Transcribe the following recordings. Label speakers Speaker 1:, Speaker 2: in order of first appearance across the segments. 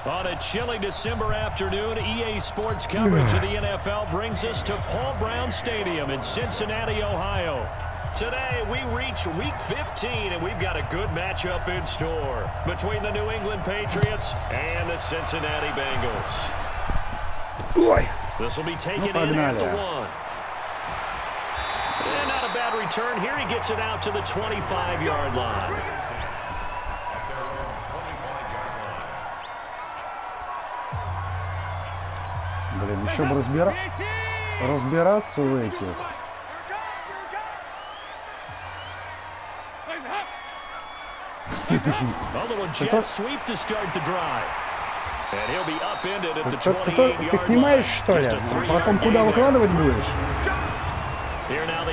Speaker 1: On a chilly December afternoon, EA Sports coverage of the NFL brings us to Paul Brown Stadium in Cincinnati, Ohio. Today, we reach Week 15, and we've got a good matchup in store between the New England Patriots and the Cincinnati Bengals. This will be taken in at the 1. And not a bad return. Here he gets it out to the 25-yard line.
Speaker 2: Блин, еще бы разбираться в этих. Ты снимаешь, что ли? Потом куда выкладывать будешь?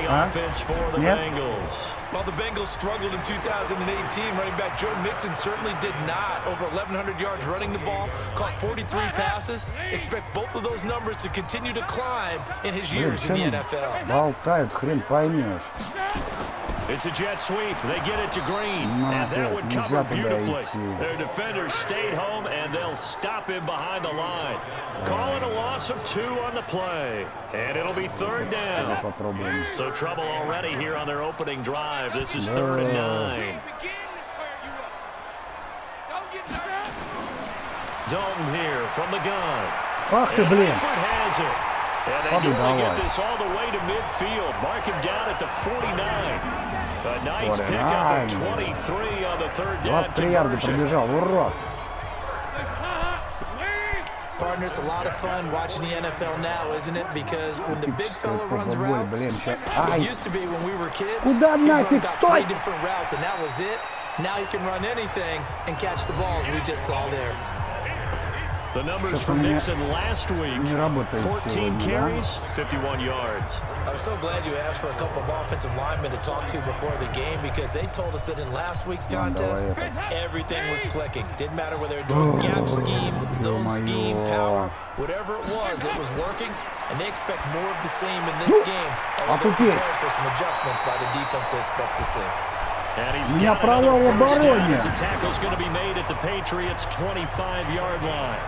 Speaker 2: А? Нет?
Speaker 3: Well, the Bengals struggled in 2018. Running back Joe Mixon certainly did not. Over 1,100 yards running the ball, caught 43 passes. Expect both of those numbers to continue to climb in his years in the NFL.
Speaker 2: Болтают, хрен поймешь.
Speaker 1: It's a jet sweep. They get it to Green, and that would cover beautifully. Their defenders stayed home, and they'll stop him behind the line. Calling a loss of 2 on the play, and it'll be 3rd down. So trouble already here on their opening drive. This is 3rd and 9. Dalton here from the gun.
Speaker 2: Ах ты, блин.
Speaker 1: Has it. And they only get this all the way to midfield. Mark him down at the 49. A nice pickup of 23 on the 3rd down
Speaker 2: 23 ярда пробежал, урод.
Speaker 3: Partners, a lot of fun watching the NFL now, isn't it? Because when the big fella runs routes, it used to be when we were kids, he run about 3 different routes, and that was it. Now you can run anything and catch the balls we just saw there.
Speaker 1: The numbers from Nixon last week, 14 carries, 51 yards.
Speaker 3: I'm so glad you asked for a couple of offensive linemen to talk to before the game, because they told us that in last week's contest, everything was clicking. Didn't matter whether they were doing gap scheme, zone scheme, power, whatever it was working, and they expect more of the same in this game. They're prepared for some adjustments by the defense they expect to see.
Speaker 1: And he's got another first down as the tackle's going to be made at the Patriots' 25-yard line.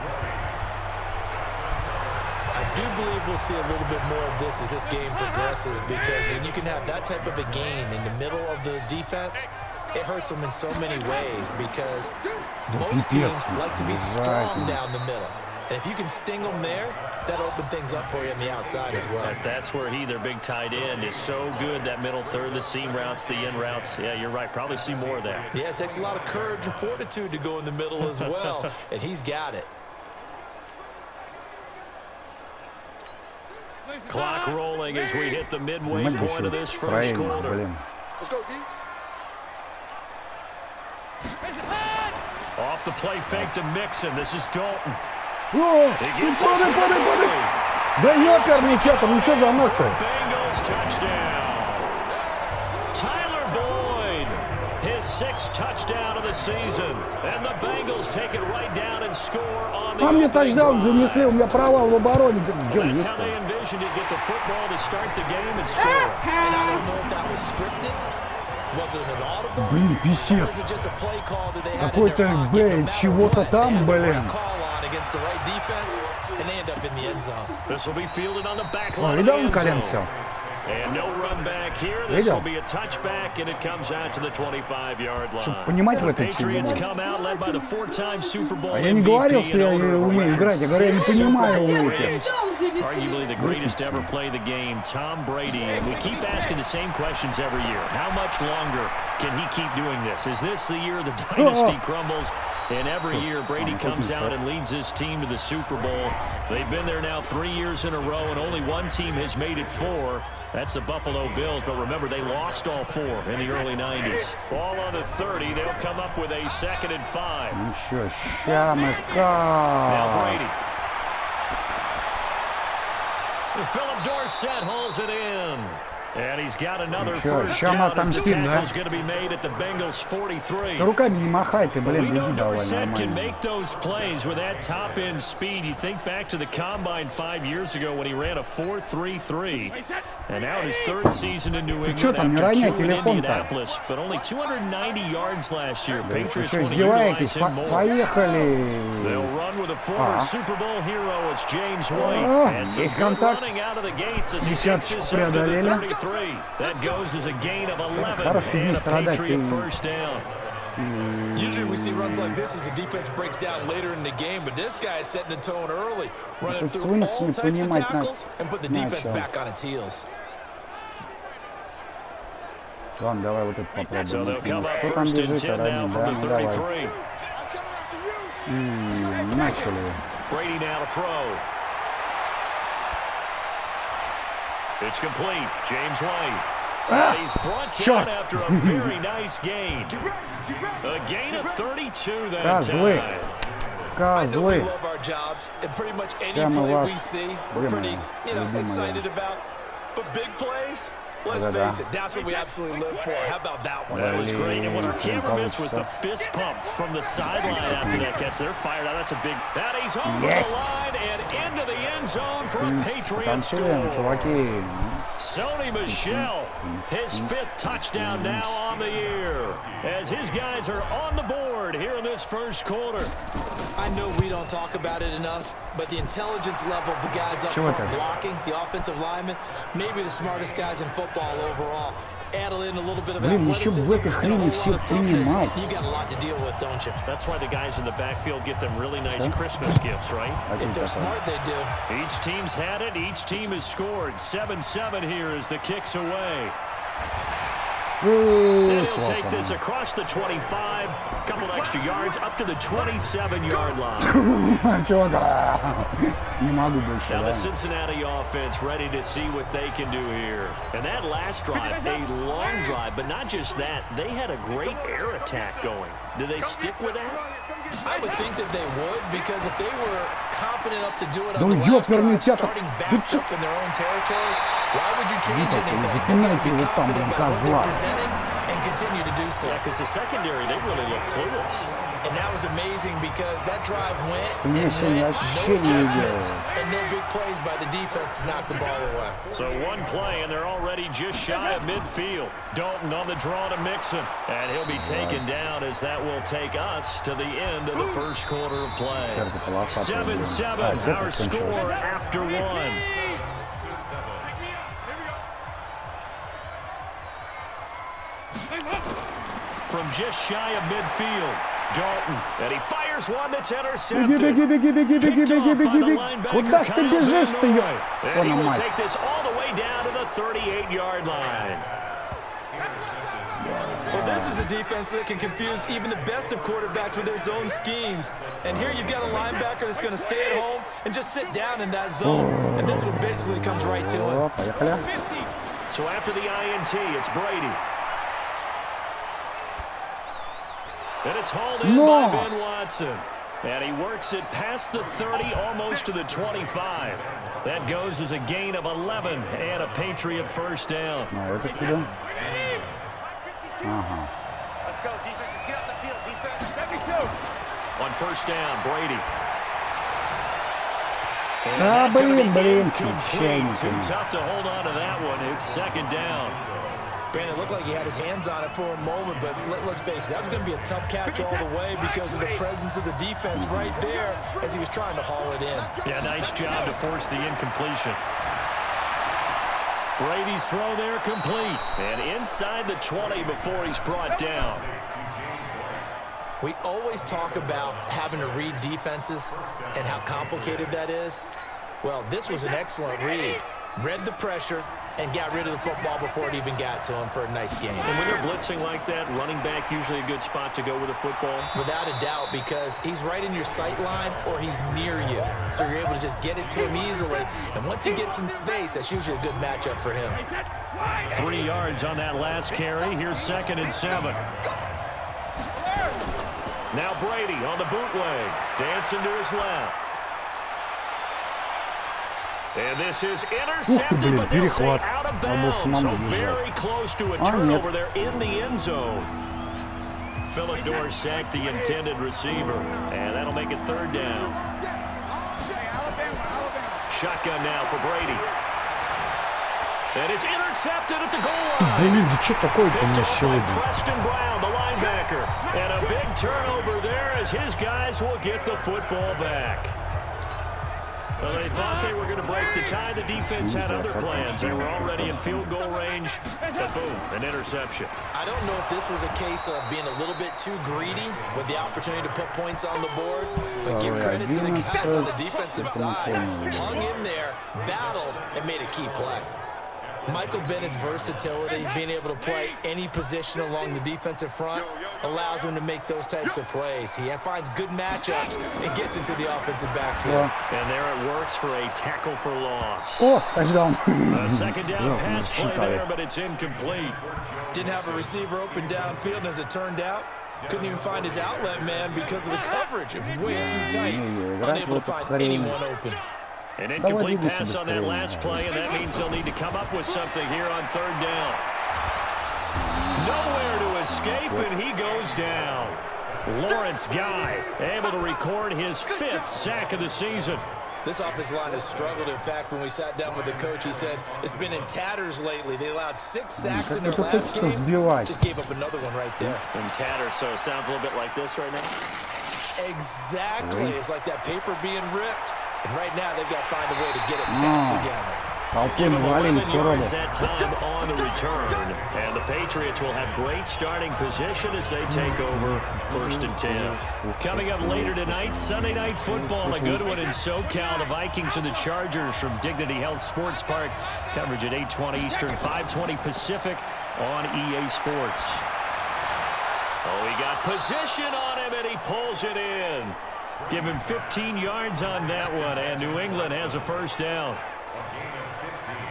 Speaker 3: I do believe we'll see a little bit more of this as this game progresses, because when you can have that type of a gain in the middle of the defense, it hurts them in so many ways, because most teams like to be strong down the middle. And if you can sting them there, that'll open things up for you on the outside as well.
Speaker 1: But that's where their big tight end, is so good, that middle third, the seam routes, the in routes. Yeah, you're right. Probably see more of that.
Speaker 3: Yeah, it takes a lot of courage and fortitude to go in the middle as well, and he's got it.
Speaker 1: Clock rolling as we hit the midway point of this first quarter.
Speaker 4: Let's go, D.
Speaker 1: Off the play fake to Mixon. This is Dalton.
Speaker 2: О, падай. Да ёперный чатом, ну что за ног-то?
Speaker 1: Bengals touchdown. Tyler Boyd, his 6th touchdown of the season. And the Bengals take it right down and score on the
Speaker 2: мне тачдаун занесли, у меня провал в обороне.
Speaker 1: That's how they envisioned to get the football to start the game and score.
Speaker 3: And I don't know if that was scripted. Was it an audible?
Speaker 2: Блин, писец. Какой-то бейт, чего-то там, блин. Видал, он колен сел?
Speaker 1: And no run back here. This will be a touchback, and it comes out to the 25-yard line.
Speaker 2: Чтобы понимать в этой теме.
Speaker 1: А
Speaker 2: я не говорил, что я умею играть. Я говорю, я не понимаю в этих.
Speaker 1: Arguably the greatest to ever play the game, Tom Brady. And we keep asking the same questions every year. How much longer can he keep doing this? Is this the year the dynasty crumbles? And every year, Brady comes out and leads his team to the Super Bowl. They've been there now 3 years in a row, and only one team has made it 4. That's the Buffalo Bills. But remember, they lost all 4 in the early 90s. Ball on the 30. They'll come up with a 2nd and 5. Now Brady. Philip Dorsett holds it in. And he's got another first down as the tackle's going to be made at the Bengals 43.
Speaker 2: Руками не махай ты, блин,
Speaker 1: We know
Speaker 2: иди давай
Speaker 1: Dorsett can
Speaker 2: нормально.
Speaker 1: make those plays with that top-end speed. You think back to the Combine 5 years ago when he ran a 4.33. And now in his third season in New
Speaker 2: Чё
Speaker 1: England
Speaker 2: там, не
Speaker 1: after
Speaker 2: роняй
Speaker 1: 2 in
Speaker 2: телефон-то?
Speaker 1: Indianapolis, but only 290 yards last year.
Speaker 2: Вы
Speaker 1: Patriots
Speaker 2: что,
Speaker 1: want to utilize
Speaker 2: издеваетесь?
Speaker 1: him more.
Speaker 2: Поехали!
Speaker 1: They'll run with a former Super Bowl hero. It's James White. And some
Speaker 2: Есть
Speaker 1: good
Speaker 2: контакт.
Speaker 1: running out of the gates as he takes
Speaker 2: Десяточку
Speaker 1: this up to the
Speaker 2: преодолели.
Speaker 1: 33. That goes as a gain of 11
Speaker 2: Хорош, что не
Speaker 1: and a
Speaker 2: страдать.
Speaker 1: Patriot first down.
Speaker 3: Usually we see runs like this as the defense breaks down later in the game, but this guy is setting the tone early, running through all types of tackles and put the defense back on its heels.
Speaker 2: Ладно, давай вот это
Speaker 1: So they'll come
Speaker 2: попробуем.
Speaker 1: up
Speaker 2: Кто там
Speaker 1: first and
Speaker 2: бежит,
Speaker 1: 10 now
Speaker 2: Ранин?
Speaker 1: from
Speaker 2: Да,
Speaker 1: the
Speaker 2: ну давай.
Speaker 1: 33.
Speaker 2: Начали.
Speaker 1: Brady now to throw. It's complete. James White. And he's brought down after a very nice gain. A gain of 32 that
Speaker 2: Козлы.
Speaker 1: time.
Speaker 3: I know we
Speaker 2: Козлы.
Speaker 3: love our jobs, and pretty much any
Speaker 2: Сейчас мы
Speaker 3: play we
Speaker 2: вас
Speaker 3: see, we're pretty,
Speaker 2: любимые.
Speaker 3: excited about. But big plays, let's face it, that's what we absolutely live for. How about that one?
Speaker 1: That was great. And what our camera missed was the fist pump from the sideline after that catch. They're fired out. That's a big. That he's over the line and into the end zone for a Patriot score.
Speaker 2: Чуваки.
Speaker 1: Sony Michel, his 5th touchdown now on the year, as his guys are on the board here in this first quarter.
Speaker 3: I know we don't talk about it enough, but the intelligence level of the guys up front blocking, the offensive linemen, maybe the smartest guys in football overall. Add in a little bit of athleticism and a whole lot of toughness. You got a lot to deal with, don't you?
Speaker 1: That's why the guys in the backfield get them really nice Christmas gifts, right?
Speaker 3: If they're smart, they do.
Speaker 1: Each team's had it. Each team has scored. 7-7 here as the kick's away. And he'll take this across the 25, a couple extra yards, up to the 27-yard line. Now the Cincinnati offense ready to see what they can do here. And that last drive, a long drive, but not just that, they had a great air attack going. Do they stick with that?
Speaker 3: I would think that they would, because if they were competent enough to do it on
Speaker 2: Ну
Speaker 3: the last
Speaker 2: ёперный
Speaker 3: drive,
Speaker 2: театр.
Speaker 3: starting back up in their own territory, why would you change anything?
Speaker 2: Запинайте
Speaker 3: Be
Speaker 2: его там,
Speaker 3: confident
Speaker 2: блин,
Speaker 3: about what
Speaker 2: козла.
Speaker 3: they're presenting and continue to do so.
Speaker 1: Yeah, because the secondary, they really look clueless.
Speaker 3: And that was amazing because that drive went and
Speaker 2: Мне
Speaker 3: went,
Speaker 2: сегодня
Speaker 3: no
Speaker 2: вообще не
Speaker 3: adjustments,
Speaker 2: идея.
Speaker 3: and no big plays by the defense to knock the ball away.
Speaker 1: So one play, and they're already just shy of midfield. Dalton on the draw to Mixon, and he'll be taken down as that will take us to the end of the first quarter of play. 7-7, our score after one. From just shy of midfield, Dalton, and he fires one that's intercepted.
Speaker 2: Беги. Куда ж ты бежишь-то,
Speaker 1: And he will take this all the way down to the 38-yard line.
Speaker 3: Well, this is a defense that can confuse even the best of quarterbacks with their zone schemes. And here you've got a linebacker that's going to stay at home and just sit down in that zone. And this one basically comes right to him.
Speaker 1: So after the INT, it's Brady. And it's hauled in by Ben Watson. And he works it past the 30, almost to the 25. That goes as a gain of 11 and a Patriot first down.
Speaker 2: Let's
Speaker 4: go, defense. Let's get out the field, defense.
Speaker 1: On first down, Brady.
Speaker 2: Блин,
Speaker 1: Too tough to hold on to that one. It's second down.
Speaker 3: Brandon, it looked like he had his hands on it for a moment, but let's face it, that was going to be a tough catch all the way because of the presence of the defense right there as he was trying to haul it in.
Speaker 1: Yeah, nice job to force the incompletion. Brady's throw there complete. And inside the 20 before he's brought down.
Speaker 3: We always talk about having to read defenses and how complicated that is. Well, this was an excellent read. Read the pressure and got rid of the football before it even got to him for a nice game.
Speaker 1: And when they're blitzing like that, running back usually a good spot to go with the football?
Speaker 3: Without a doubt, because he's right in your sight line or he's near you. So you're able to just get it to him easily. And once he gets in space, that's usually a good matchup for him.
Speaker 1: 3 yards on that last carry. Here's 2nd and 7. Now Brady on the bootleg. Dancing to his left. And this is intercepted, but they'll say out of bounds. So very close to a turnover there in the end zone. Phillip Dorsett sacked the intended receiver, and that'll make it 3rd down. Shotgun now for Brady. And it's intercepted at the goal line.
Speaker 2: Блин, ну что такое-то у меня сегодня?
Speaker 1: Preston Brown, the linebacker. And a big turnover there as his guys will get the football back. Well, they thought they were going to break the tie. The defense had other plans. They were already in field goal range. But boom, an interception.
Speaker 3: I don't know if this was a case of being a little bit too greedy with the opportunity to put points on the board, but give credit to the guys on the defensive side. Hung in there, battled, and made a key play. Michael Bennett's versatility, being able to play any position along the defensive front, allows him to make those types of plays. He finds good matchups and gets into the offensive backfield.
Speaker 1: And there it works for a tackle for loss.
Speaker 2: О, touchdown.
Speaker 1: A second down pass play there, but it's incomplete.
Speaker 3: Didn't have a receiver open downfield, and as it turned out, couldn't even find his outlet man because of the coverage. It was way too tight. Unable to find anyone open.
Speaker 1: An incomplete pass on that last play, and that means they'll need to come up with something here on third down. Nowhere to escape, and he goes down. Lawrence Guy able to record his 5th sack of the season.
Speaker 3: This offensive line has struggled. In fact, when we sat down with the coach, he said it's been in tatters lately. They allowed 6 sacks in their last game. Just gave up another one right there.
Speaker 1: In tatters, so it sounds a little bit like this right now.
Speaker 3: Exactly. It's like that paper being ripped. And right now, they've got to find a way to get it back together.
Speaker 1: Give him 11 yards that time on the return. And the Patriots will have great starting position as they take over 1st and 10. Coming up later tonight, Sunday Night Football, a good one in SoCal. The Vikings and the Chargers from Dignity Health Sports Park. Coverage at 8:20 Eastern, 5:20 Pacific on EA Sports. Oh, he got position on him, and he pulls it in. Give him 15 yards on that one, and New England has a first down.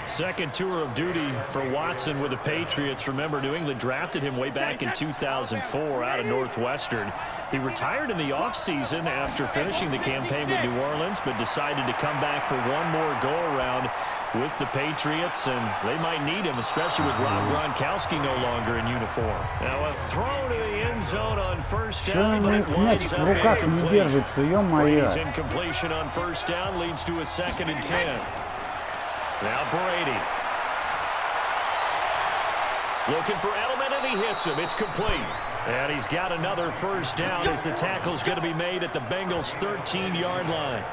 Speaker 1: Second tour of duty for Watson with the Patriots. Remember, New England drafted him way back in 2004 out of Northwestern. He retired in the offseason after finishing the campaign with New Orleans, but decided to come back for one more go-around with the Patriots, and they might need him, especially with Rob Gronkowski no longer in uniform. Now a throw to the end zone on first down, but it winds up incomplete. Brady's incompletion on first down leads to a 2nd and 10. Now Brady. Looking for Edelman, and he hits him. It's complete. And he's got another first down as the tackle's going to be made at the Bengals' 13-yard line.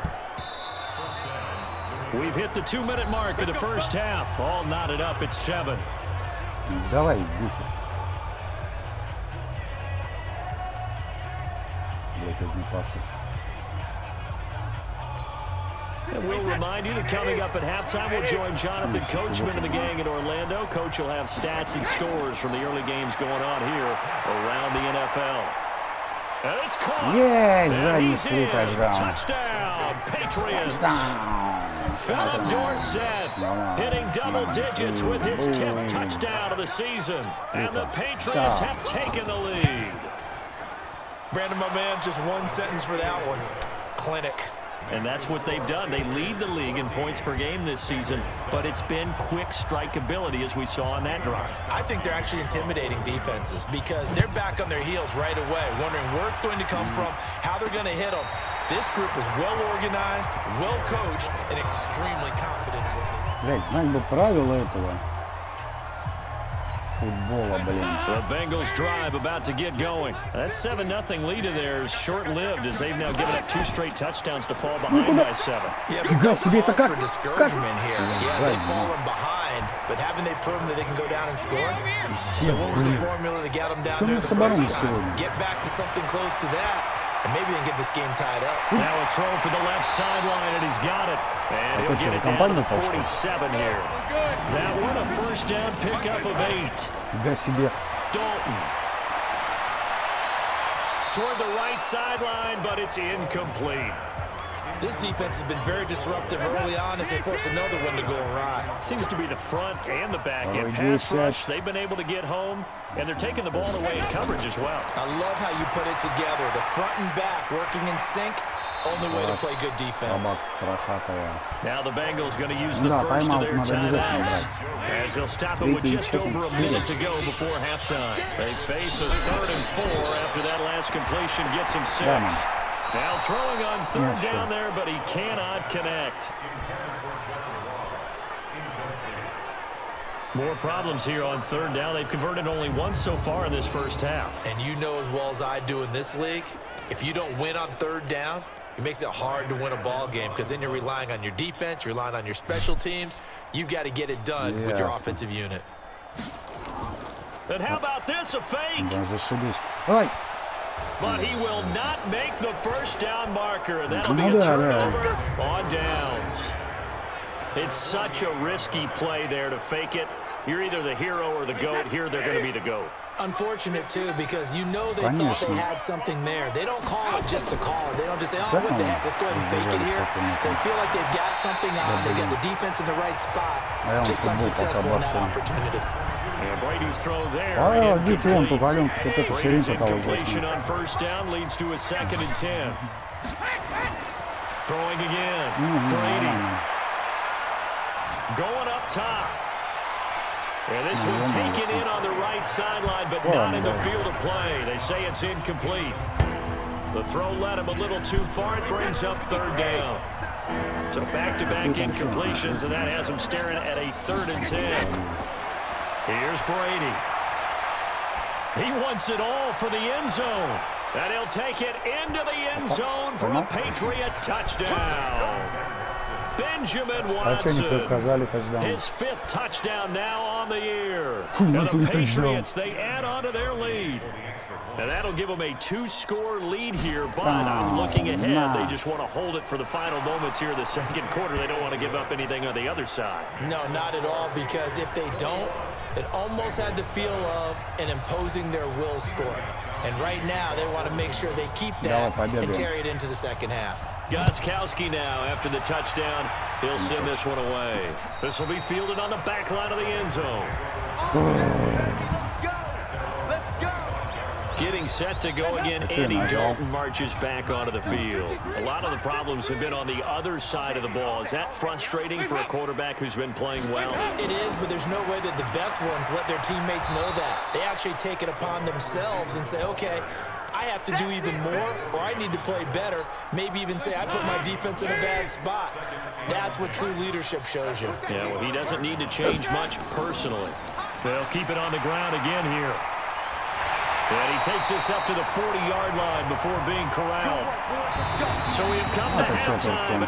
Speaker 1: We've hit the 2-minute mark of the first half. All knotted up at 7.
Speaker 2: Давай, 10.
Speaker 1: And we'll remind you that coming up at halftime, we'll join Jonathan Coachman and the gang in Orlando. Coach will have stats and scores from the early games going on here around the NFL. And it's caught. And he's in. Touchdown, Patriots. Philip Dorsett hitting double digits with his 10th touchdown of the season. And the Patriots have taken the lead.
Speaker 3: Brandon, my man, just one sentence for that one. Clinic.
Speaker 1: And that's what they've done. They lead the league in points per game this season, but it's been quick strikeability as we saw on that drive.
Speaker 3: I think they're actually intimidating defenses because they're back on their heels right away, wondering where it's going to come from, how they're going to hit them. This group is well organized, well coached, and extremely confident in what they do.
Speaker 2: Блять, знать бы правила этого футбола, блин.
Speaker 1: The Bengals drive about to get going. That 7-0 lead of theirs short-lived as they've now given up 2 straight touchdowns to fall behind by 7.
Speaker 3: Yeah, but no cause for discouragement here. Yeah, they've fallen behind, but haven't they proven that they can go down and score? So what was the formula to get them down there the first time? Get back to something close to that, and maybe they can get this game tied up.
Speaker 1: Now a throw for the left sideline, and he's got it. And he'll get it down to the 47 here. That one a first down pickup of 8. Dalton. Toward the right sideline, but it's incomplete.
Speaker 3: This defense has been very disruptive early on as they force another one to go awry.
Speaker 1: Seems to be the front and the back end. Pass rush, they've been able to get home, and they're taking the ball away in coverage as well.
Speaker 3: I love how you put it together. The front and back working in sync. Only way to play good defense.
Speaker 1: Now the Bengals going to use the first of their timeouts as they'll stop it with just over a minute to go before halftime. They face a 3rd and 4 after that last completion gets him 6. Now throwing on 3rd down there, but he cannot connect. More problems here on third down. They've converted only once so far in this first half.
Speaker 3: And you know as well as I do in this league, if you don't win on third down, it makes it hard to win a ball game because then you're relying on your defense, you're relying on your special teams. You've got to get it done with your offensive unit.
Speaker 1: And how about this, a fake? But he will not make the first down marker. That'll be a turnover on downs. It's such a risky play there to fake it. You're either the hero or the GOAT. Here, they're going to be the GOAT.
Speaker 3: Unfortunate, too, because you know they thought they had something there. They don't call it just to call it. They don't just say, oh, what the heck, let's go ahead and fake it here. They feel like they've got something on. They got the defense in the right spot. Just unsuccessful in that opportunity.
Speaker 1: And Brady's throw there. Incompletion on first down leads to a 2nd and 10. Throwing again. Brady. Going up top. And this one taken in on the right sideline, but not in the field of play. They say it's incomplete. The throw led him a little too far. It brings up third down. So back-to-back incompletions, and that has him staring at a 3rd and 10. Here's Brady. He wants it all for the end zone. And he'll take it into the end zone for a Patriot touchdown. Benjamin Watson, his 5th touchdown now on the year. And the Patriots, they add on to their lead. And that'll give them a 2-score lead here, but I'm looking ahead. They just want to hold it for the final moments here in the second quarter. They don't want to give up anything on the other side.
Speaker 3: No, not at all, because if they don't, it almost had the feel of an imposing their will score. And right now, they want to make sure they keep that and carry it into the second half.
Speaker 1: Gostkowski now, after the touchdown, he'll send this one away. This will be fielded on the back line of the end zone. Getting set to go again, Andy Dalton marches back onto the field. A lot of the problems have been on the other side of the ball. Is that frustrating for a quarterback who's been playing well?
Speaker 3: It is, but there's no way that the best ones let their teammates know that. They actually take it upon themselves and say, okay, I have to do even more, or I need to play better. Maybe even say I put my defense in a bad spot. That's what true leadership shows you.
Speaker 1: Yeah, well, he doesn't need to change much personally. They'll keep it on the ground again here. And he takes this up to the 40-yard line before being corralled. So we have come to halftime.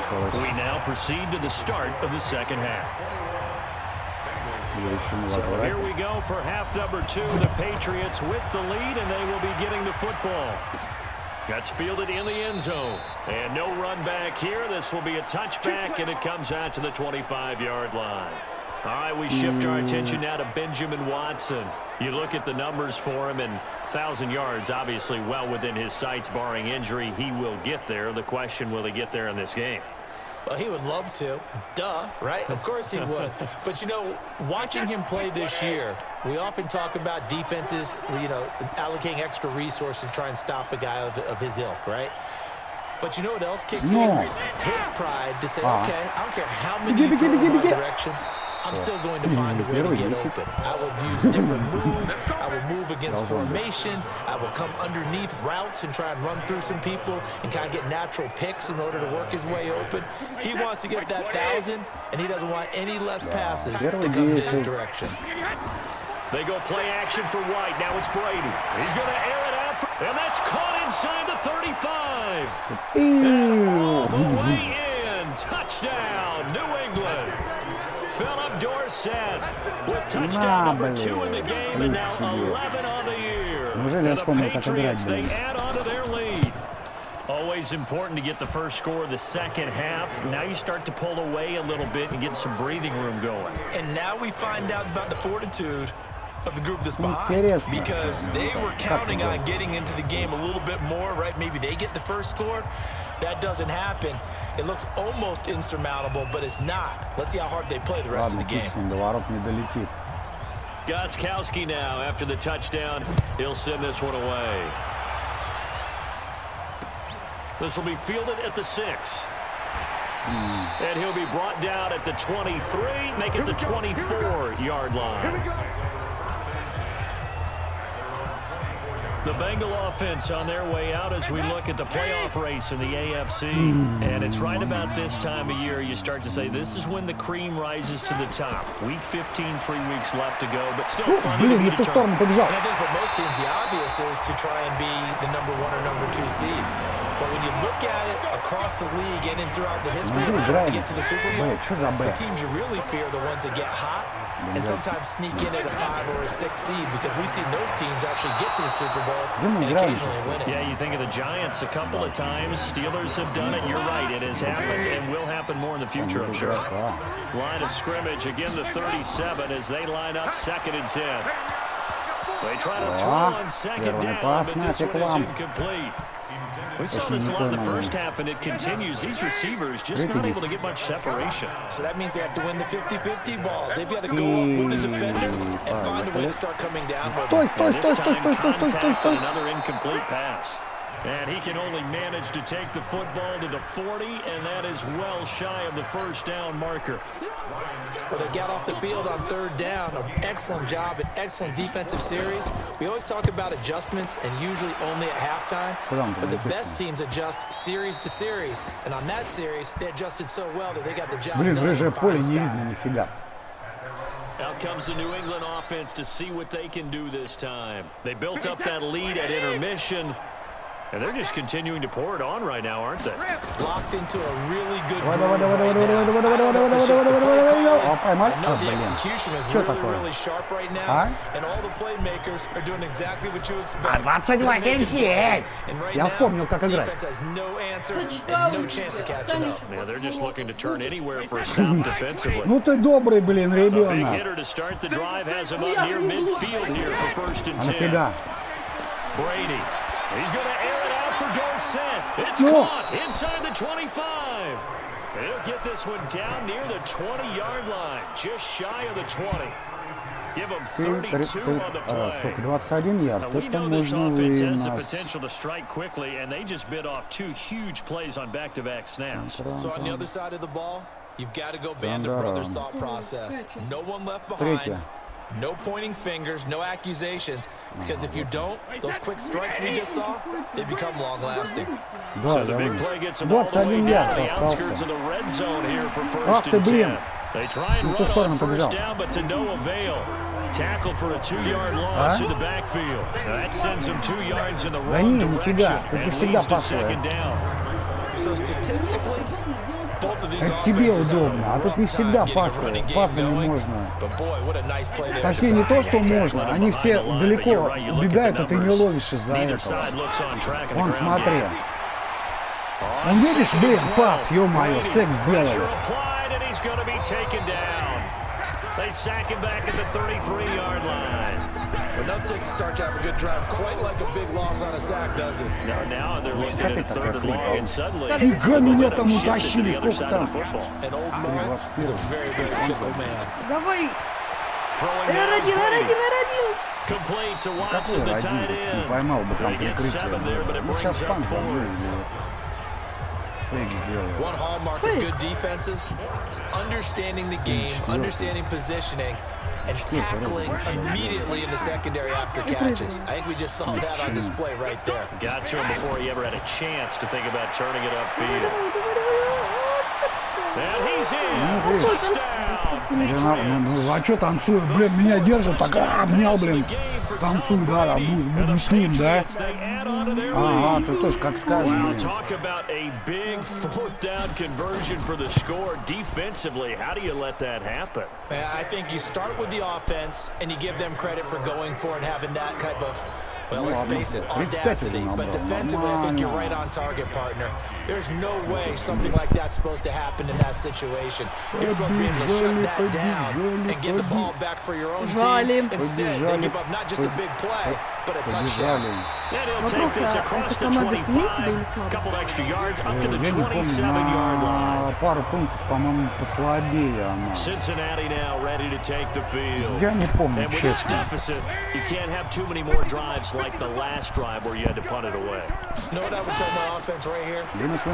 Speaker 1: We now proceed to the start of the second half. So here we go for half number 2. The Patriots with the lead, and they will be getting the football. That's fielded in the end zone. And no run back here. This will be a touchback, and it comes out to the 25-yard line. All right, we shift our attention now to Benjamin Watson. You look at the numbers for him, and 1,000 yards, obviously well within his sights, barring injury. He will get there. The question, will he get there in this game?
Speaker 3: Well, he would love to. Duh, right? Of course he would. But, you know, watching him play this year, we often talk about defenses, you know, allocating extra resources to try and stop a guy of his ilk, right? But you know what else kicks in? His pride to say, okay, I don't care how many you throw in my direction, I'm still going to find a way to get open. I will use different moves. I will move against formation. I will come underneath routes and try and run through some people and kind of get natural picks in order to work his way open. He wants to get that 1,000, and he doesn't want any less passes to come to his direction.
Speaker 1: They go play action for White. Now it's Brady. He's going to air it out, and that's caught inside the 35. And all the way in. Touchdown, New England. Philip Dorsett with touchdown number 2 in the game, and now 11 on the year. And the Patriots, they add on to their lead. Always important to get the first score of the second half. Now you start to pull away a little bit and get some breathing room going.
Speaker 3: And now we find out about the fortitude of the group that's behind, because they were counting on getting into the game a little bit more, right? Maybe they get the first score. That doesn't happen. It looks almost insurmountable, but it's not. Let's see how hard they play the rest of the game.
Speaker 1: Gostkowski now, after the touchdown, he'll send this one away. This will be fielded at the 6. And he'll be brought down at the 23, make it the 24-yard line. The Bengal offense on their way out as we look at the playoff race in the AFC. And it's right about this time of year you start to say this is when the cream rises to the top. Week 15, 3 weeks left to go, but still plenty to be determined.
Speaker 3: And I think for most teams, the obvious is to try and be the #1 or #2 seed. But when you look at it across the league and throughout the history of trying to get to the Super Bowl, the teams you really fear are the ones that get hot and sometimes sneak in at a 5 or a 6 seed, because we've seen those teams actually get to the Super Bowl and occasionally win it.
Speaker 1: Yeah, you think of the Giants a couple of times. Steelers have done it. You're right. It has happened and will happen more in the future, I'm sure. Line of scrimmage, again the 37 as they line up 2nd and 10. They try to throw on 2nd down, but this one is incomplete. We saw this a lot in the first half, and it continues. These receivers just not able to get much separation.
Speaker 3: So that means they have to win the 50-50 balls. They've got to go up with the defender and find a way to start coming down.
Speaker 1: This time, contact on another incomplete pass. And he can only manage to take the football to the 40, and that is well shy of the first down marker.
Speaker 3: Well, they got off the field on 3rd down. An excellent job, an excellent defensive series. We always talk about adjustments, and usually only at halftime. But the best teams adjust series to series. And on that series, they adjusted so well that they got the job done.
Speaker 1: Out comes the New England offense to see what they can do this time. They built up that lead at intermission. And they're just continuing to pour it on right now, aren't they?
Speaker 3: Locked into a really good groove right now. The execution is really sharp right now. And all the playmakers are doing exactly what you expect.
Speaker 2: 28-7. Я вспомнил, как играть.
Speaker 3: Defense has no answer and no chance of catching up.
Speaker 1: Yeah, they're just looking to turn anywhere for a stop defensively.
Speaker 2: Ну ты добрый, блин,
Speaker 1: Big
Speaker 2: ребенок.
Speaker 1: hitter to start the drive has him up near midfield here for 1st and 10. Brady. He's going to air it out for Dorsett. It's caught inside the 25. He'll get this one down near the 20-yard line, just shy of the 20. Give him 32 on the play.
Speaker 2: Сколько? 21 ярд.
Speaker 1: We know this offense has the potential to strike quickly, and they just bit off 2 huge plays on back-to-back snaps.
Speaker 3: So on the other side of the ball, you've got to go Band of Brothers thought process. No one left behind. No pointing fingers, no accusations, because if you don't, those quick strikes we just saw, they become long-lasting.
Speaker 1: So the big play gets them all the way down to the outskirts of the red zone here for 1st and 10. They try and run on 1st down, but to no avail. Tackled for a 2-yard loss in the backfield. That sends them 2 yards in the wrong direction and leads to 2nd down.
Speaker 3: So statistically,
Speaker 2: Это тебе удобно, а тут не всегда пасами можно. Точнее, не то, что можно, они все далеко убегают, а ты не ловишь из-за этого. Вон, смотри. Он, видишь, блин, пас, ё-моё, секс сделали.
Speaker 1: They sack him back at the 33-yard line.
Speaker 3: But nothing takes a start to have a good drive quite like a big loss on a sack, does it?
Speaker 1: Now they're looking at 3rd and long, and suddenly...
Speaker 2: Фига меня там утащили, сколько там?
Speaker 3: And old Mo is a very, very fickle man.
Speaker 5: Давай.
Speaker 1: Complete to Watson, the tight end.
Speaker 2: Поймал бы там
Speaker 1: They get 7 there, but it brings up 4th.
Speaker 3: One hallmark of good defenses is understanding the game, understanding positioning, and tackling immediately in the secondary after catches. I think we just saw that on display right there.
Speaker 1: Got to him before he ever had a chance to think about turning it upfield. And he's in. Touchdown.
Speaker 2: А что танцует? Блин, меня держит, так обнял, блин. Танцуй, да, буду с ним, да? Ага, ты тоже как скажешь, блин.
Speaker 1: Talk about a big 4th down conversion for the score defensively. How do you let that happen?
Speaker 3: I think you start with the offense and you give them credit for going for and having that type of, well, let's face it, audacity. But defensively, I think you're right on target, partner. There's no way something like that's supposed to happen in that situation. You're supposed to be able to shut that down and get the ball back for your own team. Instead, they give up not just a big play, but a touchdown.
Speaker 1: And he'll take this across the 25, a couple extra yards up to the 27-yard line.
Speaker 2: Пару пунктов, по-моему, послабее она.
Speaker 1: Cincinnati now ready to take the field.
Speaker 2: Я не помню,
Speaker 1: And with this
Speaker 2: честно.
Speaker 1: deficit, you can't have too many more drives like the last drive where you had to punt it away.
Speaker 3: You know what I would tell my offense right here?
Speaker 2: Вынос.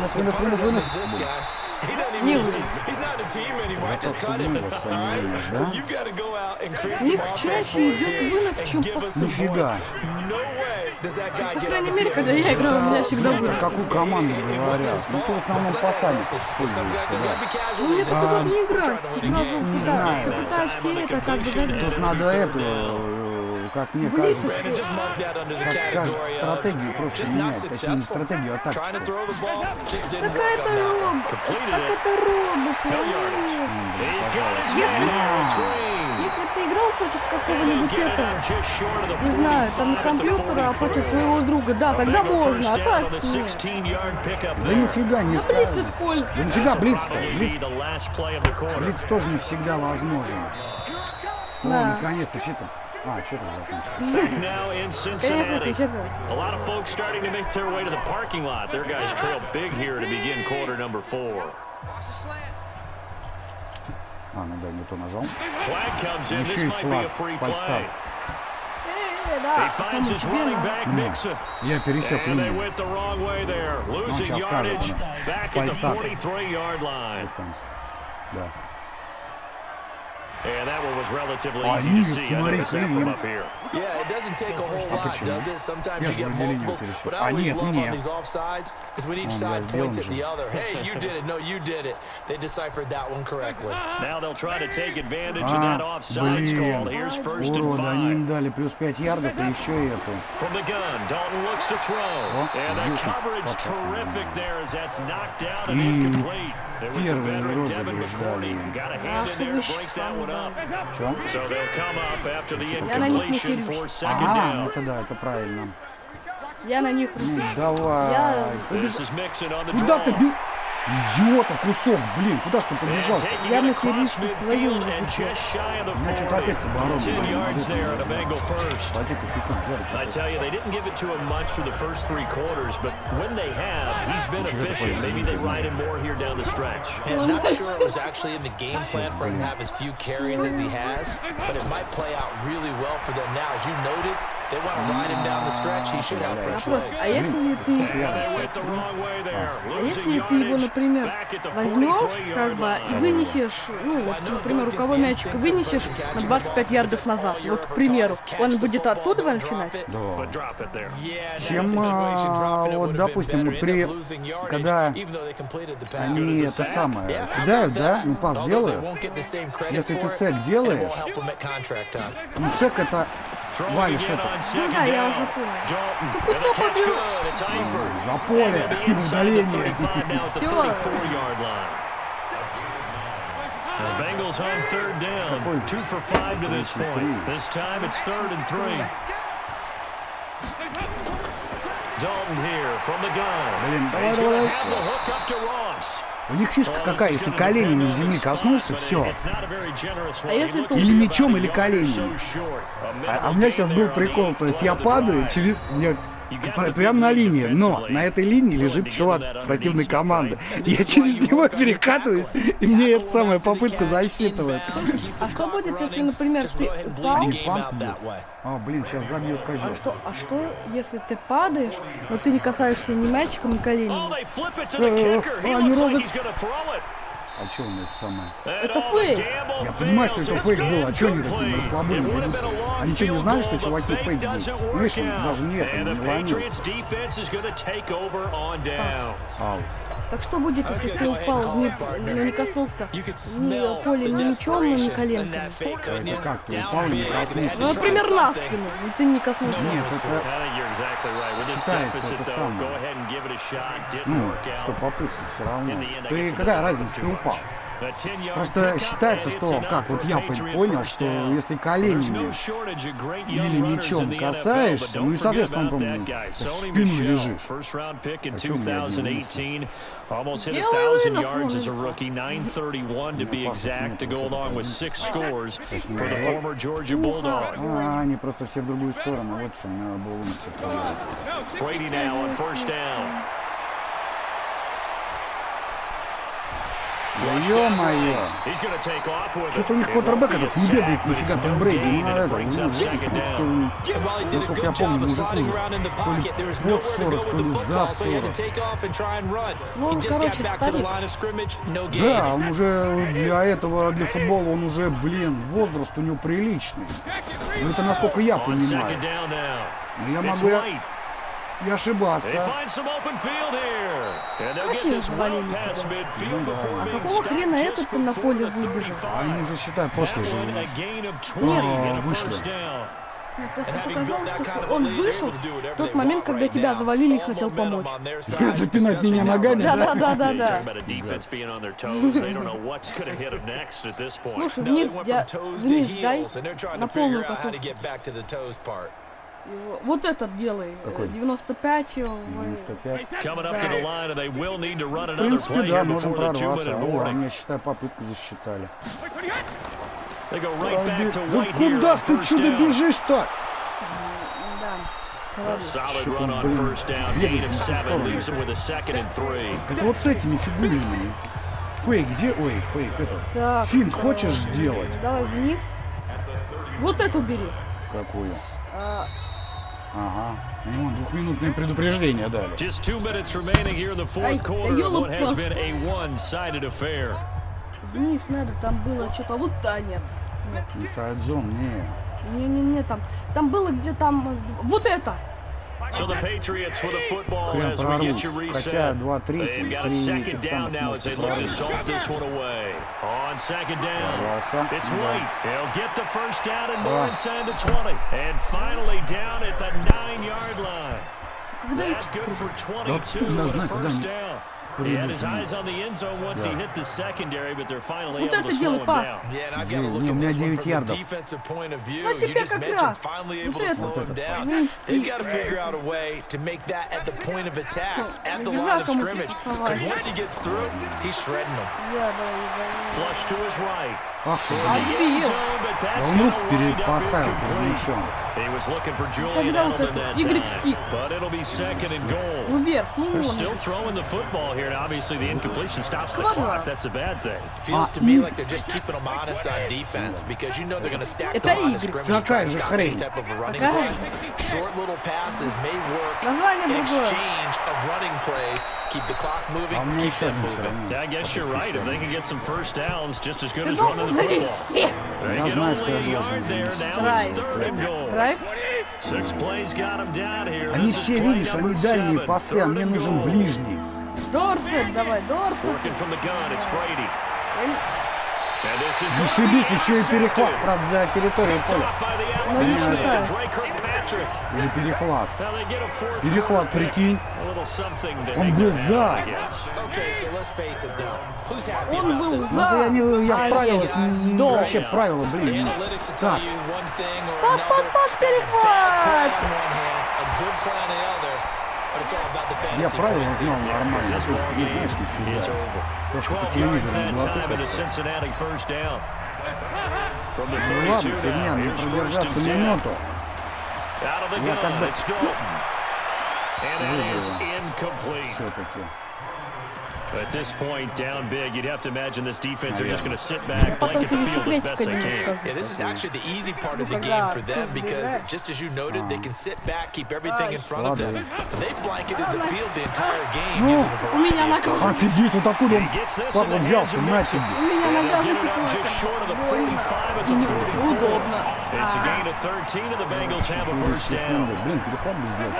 Speaker 3: Exist, guys. He doesn't even exist. He's not a team anymore. I just cut him. All right? So you've got to go out and create some offense for us here and give us some points. No way
Speaker 5: По крайней мере, когда я играл, у меня всегда было.
Speaker 2: Какую команду говорят? Ну, ты в основном посадишь используешь, да.
Speaker 5: Ну, мне как бы не играть.
Speaker 2: Не знаю.
Speaker 5: Это как бы...
Speaker 2: Тут надо эту, как мне кажется, стратегию просто менять. Точнее, не стратегию, а тактику.
Speaker 5: Какая-то роба. Какая-то роба. Если ты играл против какого-нибудь этого, не знаю, там компьютера, а против своего друга, да, тогда можно, а так нет.
Speaker 2: Да нифига не
Speaker 5: Да блиц используй.
Speaker 2: Да нифига блиц тоже не всегда возможен. О,
Speaker 5: Да.
Speaker 2: наконец-то, что там? А, что там закончилось?
Speaker 1: Cincinnati. A lot of folks starting to make their way to the parking lot. Their guys trail big here to begin quarter number 4.
Speaker 2: А, ну да, не то нажал.
Speaker 1: Flag comes in. This
Speaker 2: Еще и
Speaker 1: might be a
Speaker 2: флаг,
Speaker 1: free
Speaker 2: подстав.
Speaker 1: play.
Speaker 5: Да,
Speaker 1: He finds his running back Mixon.
Speaker 2: Я пересек
Speaker 1: And they
Speaker 2: линию.
Speaker 1: went the wrong way there. Losing
Speaker 2: сейчас
Speaker 1: yardage
Speaker 2: скажут,
Speaker 1: back at the
Speaker 2: Подстав.
Speaker 1: 43-yard line.
Speaker 2: Да.
Speaker 1: And that one was relatively
Speaker 2: А,
Speaker 1: easy to
Speaker 2: Нивик,
Speaker 1: see. I
Speaker 2: смотри,
Speaker 1: noticed that from
Speaker 2: Нивик.
Speaker 1: up here.
Speaker 3: Yeah, it doesn't take a whole lot, does it? Sometimes
Speaker 2: Я
Speaker 3: you
Speaker 2: же
Speaker 3: get
Speaker 2: выделение
Speaker 3: multiples.
Speaker 2: пересек.
Speaker 3: What I
Speaker 2: А,
Speaker 3: always
Speaker 2: нет,
Speaker 3: love
Speaker 2: нет.
Speaker 3: on these offsides is when each
Speaker 2: Он,
Speaker 3: side
Speaker 2: блядь,
Speaker 3: points at
Speaker 2: сделан
Speaker 3: the
Speaker 2: же.
Speaker 3: other. Hey, you did it. No, you did it. They deciphered that one correctly.
Speaker 1: Now they'll try to take advantage of that offsides call.
Speaker 2: Блин,
Speaker 1: Here's first and
Speaker 2: урода, они им
Speaker 1: 5.
Speaker 2: дали плюс 5 ярдов и еще и эту.
Speaker 1: From the gun, Dalton looks to throw. And that
Speaker 2: Ньютон
Speaker 1: coverage
Speaker 2: попался.
Speaker 1: terrific there as that's knocked out
Speaker 2: И
Speaker 1: and incomplete. It was the
Speaker 2: первый
Speaker 1: veteran Devin
Speaker 2: розыгрыш
Speaker 1: McCourty
Speaker 2: дали.
Speaker 1: who got a hand in there to break that one up.
Speaker 2: Чё?
Speaker 1: So they'll come up after the
Speaker 5: Я на них не
Speaker 1: incompletion
Speaker 5: кидаюсь.
Speaker 1: for second
Speaker 2: А,
Speaker 1: down.
Speaker 2: ну это да, это правильно.
Speaker 5: Я на них...
Speaker 2: Ну давай.
Speaker 1: This is Mixon on the
Speaker 2: Куда ты
Speaker 1: draw.
Speaker 2: бил? Идиота, кусок, блин, куда ж ты побежал?
Speaker 1: Taking
Speaker 5: Я
Speaker 1: it
Speaker 5: на
Speaker 1: across
Speaker 5: территории свою
Speaker 1: midfield and just shy of the
Speaker 2: Значит,
Speaker 1: 40.
Speaker 2: опять оборона.
Speaker 1: 10 yards there and a Bengal first. I tell you, they didn't give it to him much for the first 3 quarters, but when they have, he's been efficient. Maybe they ride him more here down the stretch.
Speaker 3: And not sure it was actually in the game plan for him to have as few carries as he has, but it might play out really well for them now. As you noted, they want to ride him down the stretch. He should have fresh legs.
Speaker 5: А если ты...
Speaker 1: And they went the wrong way there.
Speaker 5: А
Speaker 1: Losing
Speaker 5: если ты его,
Speaker 1: yardage
Speaker 5: например,
Speaker 1: back at the
Speaker 5: возьмешь, как
Speaker 1: 43-yard
Speaker 5: бы, и
Speaker 1: line.
Speaker 5: вынесешь, ну, вот, например, рукавой мячик вынесешь на 25 ярдов назад, вот, к примеру, он будет оттуда начинать?
Speaker 1: But drop it there.
Speaker 2: Чем, вот, допустим, вот когда они это самое кидают, да, ну пас делают, если ты сек делаешь, ну сек это валишь это
Speaker 5: Ну да, я уже понял. Ты куда побежал?
Speaker 2: за поле, удаление.
Speaker 1: The Bengals on third down. 2 for 5 to this point. This time it's 3rd and 3. Dalton here from the gun. He's going to have the hook up to Ross.
Speaker 2: У них фишка какая, если коленями земли коснулся, все.
Speaker 5: А если ты...
Speaker 2: Или мячом, или коленями. А у меня сейчас был прикол, то есть я падаю через... Прям на линии, но на этой линии лежит чувак противной команды. Я через него перекатываюсь, и мне эта самая попытка засчитывает.
Speaker 5: А что будет, если, например, ты упал?
Speaker 2: А, блин, сейчас забьет козел.
Speaker 5: А что, если ты падаешь, но ты не касаешься ни мячиком, ни коленями?
Speaker 2: Они розыгрыш. А что он это самое?
Speaker 5: Это фейк.
Speaker 2: Я понимаю, что это фейк был, а что они такие расслабленные? Они что, не знали, что чуваки фейк будут? Видишь, он даже не это, не ломился. Аут.
Speaker 5: Так что будет, если ты упал, не коснулся ни поля, ни мячом, ни коленками?
Speaker 2: Это как, ты упал и не коснулся?
Speaker 5: Ну, например, на спину, и ты не коснулся.
Speaker 2: Нет, это считается это самое. Ну, что попытка все равно. Ты какая разница, ты упал? Просто считается, что, как вот я понял, что если коленями или мячом касаешься, ну и, соответственно, он, по-моему, спину лежишь. О чем я
Speaker 1: Almost hit 1,000 yards as a rookie, 931 to be exact, to go along with 6 scores for the former Georgia Bulldog.
Speaker 2: Они просто все в другую сторону, вот что надо было умыться.
Speaker 1: Brady now on first down.
Speaker 2: Ё-моё! Что-то у них квотербэк этот не бегает нифига Том Брейди. Ну, это, насколько я помню, мужику то ли под 40, то ли за 40.
Speaker 5: Ну, он, короче, старик.
Speaker 2: Да, он уже для этого, для футбола, он уже, блин, возраст у него приличный. Ну, это насколько я понимаю. Но я могу и ошибаться.
Speaker 5: Очень завалили себя. А какого хрена этот на поле выбежал?
Speaker 2: Они уже считают после же.
Speaker 5: Нет,
Speaker 2: вышли.
Speaker 5: мне просто показалось, что он вышел в тот момент, когда тебя завалили и хотел помочь.
Speaker 2: Запинать меня ногами, да?
Speaker 5: Да. Слушай, вниз дай на полную катушку. Вот этот делай. 95.
Speaker 2: 95.
Speaker 5: Да.
Speaker 2: В принципе, да, можем прорваться. О, они, я считаю, попытку засчитали. Да куда ж ты чудо бежишь-то? Это вот с этими фигурами. Фейк, где? Ой, фейк, это. Финт хочешь сделать?
Speaker 5: Давай вниз. Вот эту бери.
Speaker 2: Какую? Ага. Ну, двухминутное предупреждение дали.
Speaker 5: Вниз надо, там было что-то. Вот нет.
Speaker 2: Inside zone, не.
Speaker 5: Не, там было где там. Вот это!
Speaker 1: So the Patriots with a football as we get you reset. They've got a second down now as they look to salt this one away. On second down, it's White. He'll get the first down and more inside the 20. And finally down at the 9-yard line. That good for 22 and a first down. He had his eyes on the end zone once he hit the secondary, but they're finally able to slow him down.
Speaker 3: Yeah, and I've got to look at this one from a defensive point of view. You just mentioned finally able to slow him down. They've got to figure out a way to make that at the point of attack, at the line of scrimmage. Because once he gets through, he's shredding them.
Speaker 1: Flush to his right.
Speaker 2: Ах, он руку поставил перед мячом.
Speaker 1: He was looking for Julian Edelman that time, but it'll be second and goal. They're still throwing the football here, and obviously the incompletion stops the clock. That's a bad thing.
Speaker 3: Feels to me like they're just keeping them honest on defense because you know they're going to stack the line of scrimmage and try to stop any type of a running play. Short little passes may work in exchange of running plays. Keep the clock moving, keep them moving.
Speaker 1: I guess you're right. If they can get some first downs, just as good as running the football. They get only a yard there. Now it's third and goal. 6 plays got him down here.
Speaker 2: Они все, видишь, они дальние пасы, а мне нужен ближний.
Speaker 5: Дорсет, давай, Дорсет.
Speaker 1: Working from the gun, it's Brady.
Speaker 2: Зашибись, еще и перехват, правда, за территорию поля. Или перехват. Перехват, прикинь. Он был за.
Speaker 5: Он был за.
Speaker 2: Я правила, вообще правила, блин. Так.
Speaker 5: Пас, перехват.
Speaker 2: Я правильно знал нормально. То, что по телевизору не ну ладно, фигня, мне продержаться минуту. Я как бы... Все-таки.
Speaker 1: At this point, down big, you'd have to imagine this defense are just going to sit back, blanket the field as best they can.
Speaker 3: Yeah, this is actually the easy part of the game for them because, just as you noted, they can sit back, keep everything in front of them. They blanketed the field the entire game using a variety of covers.
Speaker 2: Офигеть, вот откуда он папа взялся, на себе.
Speaker 1: Just short of the 45 at the 44. It's a gain of 13 and the Bengals have a first down.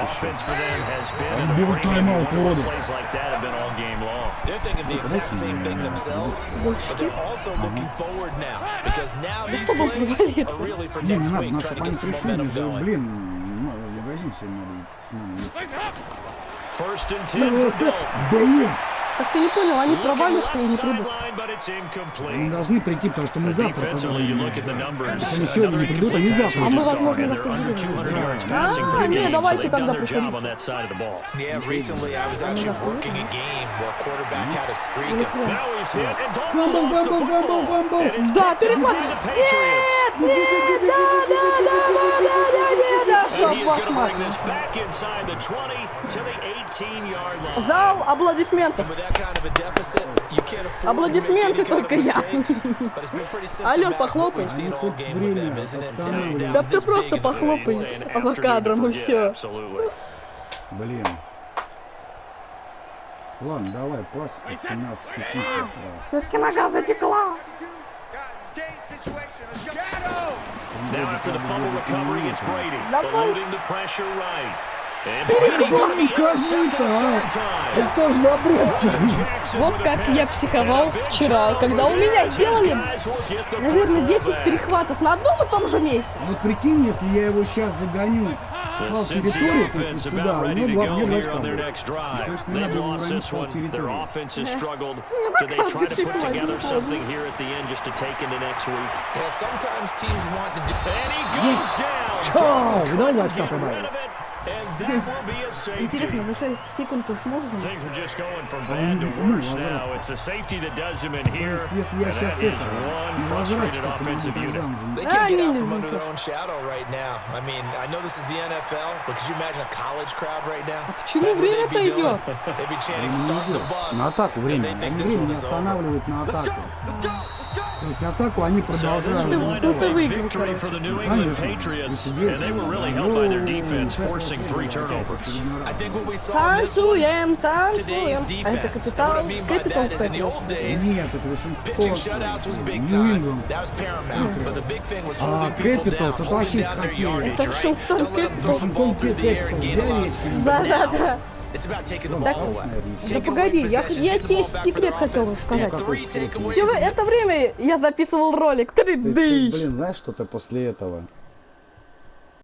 Speaker 1: Offense for them has been in a frame. Plays like that have been all game long.
Speaker 3: They're thinking the exact same thing themselves, but they're also looking forward now because now these plays are really for next week, trying to get some momentum going.
Speaker 1: First and 10 for Dalton.
Speaker 5: Так ты не понял, они провалятся и не придут.
Speaker 2: Они должны прийти, потому что мы завтра продолжим. Они сегодня не придут, они завтра.
Speaker 5: А мы, возможно, завтра не, давайте тогда приходить.
Speaker 3: Yeah, recently I was actually working a game where a quarterback had a streak of...
Speaker 5: Гамбл. Да, перехват. Нет. Зал аплодисментов. Аплодисменты только я. Алён, похлопай. Да ты просто похлопай за кадром и все.
Speaker 2: Блин. Ладно, давай, пас. 17 секунд.
Speaker 5: Все-таки нога затекла.
Speaker 1: Now after the fumble recovery, it's Brady.
Speaker 5: Давай.
Speaker 1: Eluding the pressure right. And Brady going to be intercepted a third time.
Speaker 2: Это что ж за бред?
Speaker 5: Вот как я психовал вчера, когда у меня делали, наверное, 10 перехватов на одном и том же месте.
Speaker 2: Вот прикинь, если я его сейчас загоню
Speaker 1: The
Speaker 2: в
Speaker 1: Cincy
Speaker 2: территорию, то
Speaker 1: offense
Speaker 2: есть сюда,
Speaker 1: about
Speaker 2: у
Speaker 1: ready
Speaker 2: него
Speaker 1: to go
Speaker 2: мне
Speaker 1: here
Speaker 2: 20
Speaker 1: on their
Speaker 2: побед.
Speaker 1: next
Speaker 2: То
Speaker 1: drive.
Speaker 2: есть не
Speaker 1: They've
Speaker 2: надо
Speaker 1: lost
Speaker 2: уронить
Speaker 1: this one. Their
Speaker 2: территорию.
Speaker 1: offense has struggled.
Speaker 5: Ну,
Speaker 1: Do they try to put
Speaker 5: как
Speaker 1: together
Speaker 5: это
Speaker 1: something here at the end just to take into next week?
Speaker 3: Yeah, sometimes teams want to do.
Speaker 1: And he goes down.
Speaker 2: Чао! Видал,
Speaker 1: Couldn't
Speaker 2: очка
Speaker 1: get rid
Speaker 2: прибавил?
Speaker 1: of it, and that will be a safety.
Speaker 5: Интересно, за 6 секунд уж можно?
Speaker 1: Things are just going from bad to worse now. It's a safety that does him in here.
Speaker 2: Если я
Speaker 1: And
Speaker 2: сейчас
Speaker 1: that is
Speaker 2: это,
Speaker 1: one
Speaker 2: не
Speaker 1: frustrated
Speaker 2: возвращу,
Speaker 1: offensive
Speaker 2: то
Speaker 1: unit.
Speaker 3: They
Speaker 5: Ah,
Speaker 3: can't get out
Speaker 5: не
Speaker 3: from
Speaker 5: люблю
Speaker 3: under their
Speaker 5: всё.
Speaker 3: own shadow right now. I mean, I know this is the NFL, but could you imagine a college crowd right now?
Speaker 5: Почему
Speaker 3: What would they
Speaker 5: время-то
Speaker 3: be doing?
Speaker 5: идет?
Speaker 3: They'd be chanting,
Speaker 2: Не
Speaker 3: "Start the
Speaker 2: идет.
Speaker 3: bus,"
Speaker 2: На атаку
Speaker 3: 'cause
Speaker 2: время.
Speaker 3: they think
Speaker 2: Они
Speaker 3: this
Speaker 2: время
Speaker 3: one
Speaker 2: не
Speaker 3: is over.
Speaker 2: останавливают на атаку. То есть атаку они
Speaker 1: So this
Speaker 2: продолжают.
Speaker 1: will wind up a
Speaker 5: выиграл,
Speaker 1: victory for the New
Speaker 2: Конечно.
Speaker 1: England Patriots, and they were really helped by their defense, forcing 3 turnovers.
Speaker 3: I think what we saw in this one,
Speaker 5: Танцуем,
Speaker 3: today's
Speaker 5: танцуем. А это
Speaker 3: defense. And what I
Speaker 5: капитал,
Speaker 3: mean by
Speaker 5: капитал
Speaker 3: that is in the old days,
Speaker 2: Нет, это
Speaker 3: pitching
Speaker 2: Вашингтон.
Speaker 3: shutouts was big
Speaker 2: Нью
Speaker 3: time.
Speaker 2: Ингланд.
Speaker 3: That was paramount. But the big thing was
Speaker 2: Ah,
Speaker 3: holding people down,
Speaker 2: Capitals, это
Speaker 3: holding
Speaker 2: вообще
Speaker 3: down their
Speaker 2: хоккей.
Speaker 3: yardage,
Speaker 5: Это
Speaker 3: right?
Speaker 5: Вашингтон
Speaker 3: Don't let them throw the ball through the air and gain a lot.
Speaker 5: Да,
Speaker 3: But
Speaker 5: да,
Speaker 3: now,
Speaker 5: да.
Speaker 3: it's about taking the
Speaker 5: Так,
Speaker 3: ball away.
Speaker 5: да
Speaker 3: Taking
Speaker 5: погоди,
Speaker 3: away
Speaker 5: я
Speaker 3: possessions,
Speaker 5: тебе
Speaker 3: get the ball back for
Speaker 5: секрет
Speaker 3: their
Speaker 5: хотела
Speaker 3: offense.
Speaker 5: сказать.
Speaker 3: They had 3 takeaways.
Speaker 5: Все это время я записывал ролик.
Speaker 2: Ты,
Speaker 5: 3
Speaker 2: блин, знаешь, что-то после этого?